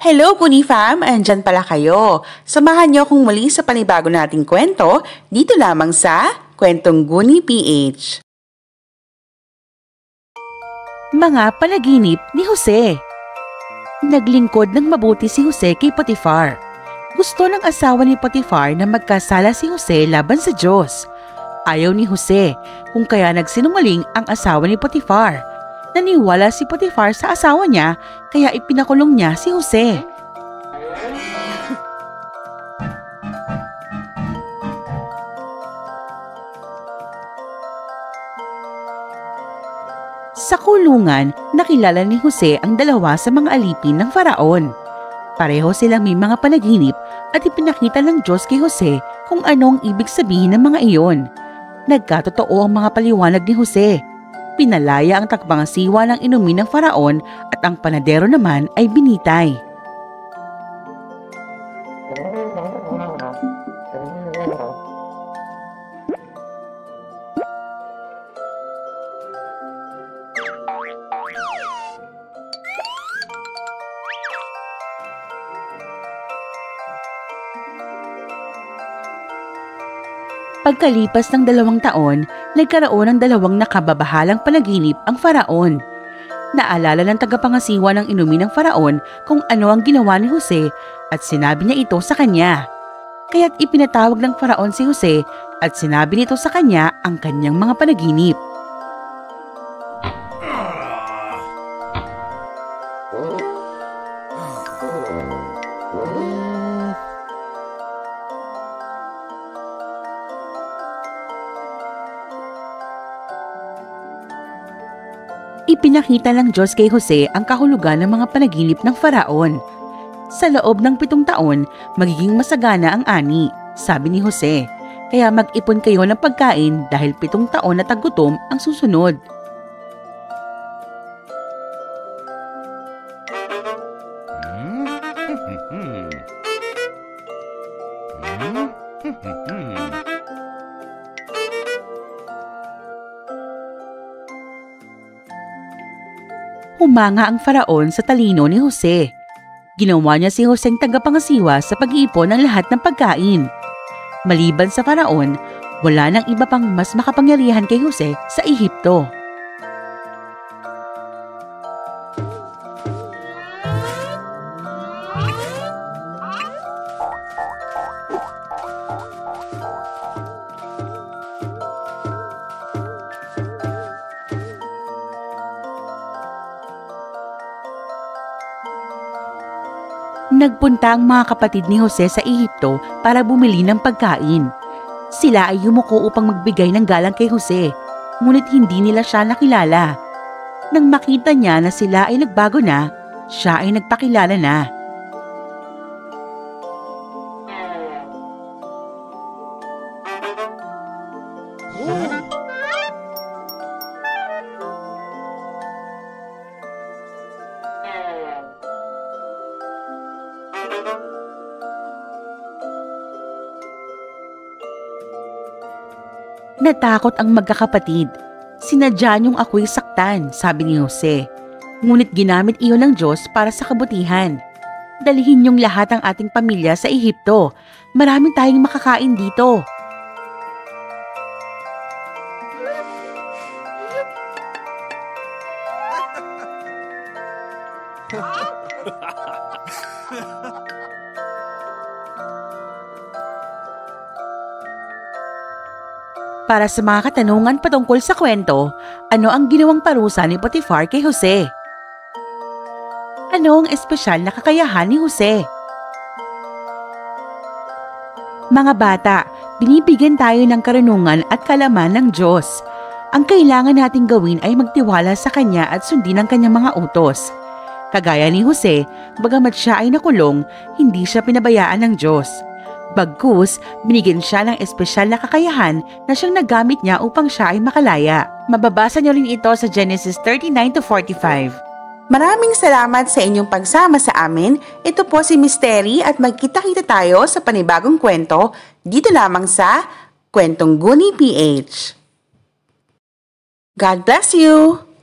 Hello, Guni Fam! Andyan pala kayo. Samahan niyo akong muli sa panibago nating kwento dito lamang sa Kwentong Guni PH. Mga panaginip ni Jose. Naglingkod ng mabuti si Jose kay Potifar. Gusto ng asawa ni Potifar na magkasala si Jose laban sa Diyos. Ayaw ni Jose, kung kaya nagsinungaling ang asawa ni Potifar. Naniwala si Potifar sa asawa niya, kaya ipinakulong niya si Jose. Sa kulungan, nakilala ni Jose ang dalawa sa mga alipin ng Faraon. Pareho silang may mga panaginip at ipinakita ng Diyos kay Jose kung ano ang ibig sabihin ng mga iyon. Nagkatotoo ang mga paliwanag ni Jose. Pinalaya ang takpangasiwa ng inumin ng Faraon at ang panadero naman ay binitay. Pagkalipas ng 2 taon, nagkaroon ng 2 nakababahalang panaginip ang Faraon. Naalala ng tagapangasiwa ng inumin ng Faraon kung ano ang ginawa ni Jose at sinabi niya ito sa kanya. Kaya't ipinatawag ng Faraon si Jose at sinabi nito sa kanya ang kanyang mga panaginip. Ipinakita ng Diyos kay Jose ang kahulugan ng mga panaginip ng Faraon. Sa loob ng 7 taon, magiging masagana ang ani, sabi ni Jose. Kaya mag-ipon kayo ng pagkain dahil 7 taon na taggutom ang susunod. Humanga ang Faraon sa talino ni Jose. Ginawa niya si Jose ang tagapangasiwa sa pag-iipon ng lahat ng pagkain. Maliban sa Faraon, wala nang iba pang mas makapangyarihan kay Jose sa Ehipto. Nagpunta ang mga kapatid ni Jose sa Ehipto para bumili ng pagkain. Sila ay yumuko upang magbigay ng galang kay Jose, ngunit hindi nila siya nakilala. Nang makita niya na sila ay nagbago na, siya ay nagpakilala na. Natakot ang magkakapatid. Sinadya niyong ako'y saktan, sabi ni Jose. Ngunit ginamit iyon ng Diyos para sa kabutihan. Dalhin niyong lahat ang ating pamilya sa Ehipto. Marami tayong makakain dito. Para sa mga katanungan patungkol sa kwento, ano ang ginawang parusa ni Potifar kay Jose? Ano ang espesyal na kakayahan ni Jose? Mga bata, binibigyan tayo ng karunungan at kalaman ng Diyos. Ang kailangan nating gawin ay magtiwala sa Kanya at sundin ang Kanyang mga utos. Kagaya ni Jose, bagamat siya ay nakulong, hindi siya pinabayaan ng Diyos. Bagkus, binigyan siya ng espesyal na kakayahan na siyang nagamit niya upang siya ay makalaya. Mababasa niyo rin ito sa Genesis 39-45. Maraming salamat sa inyong pagsama sa amin. Ito po si Mysteri at magkita-kita tayo sa panibagong kwento dito lamang sa Kwentong Guni PH. God bless you!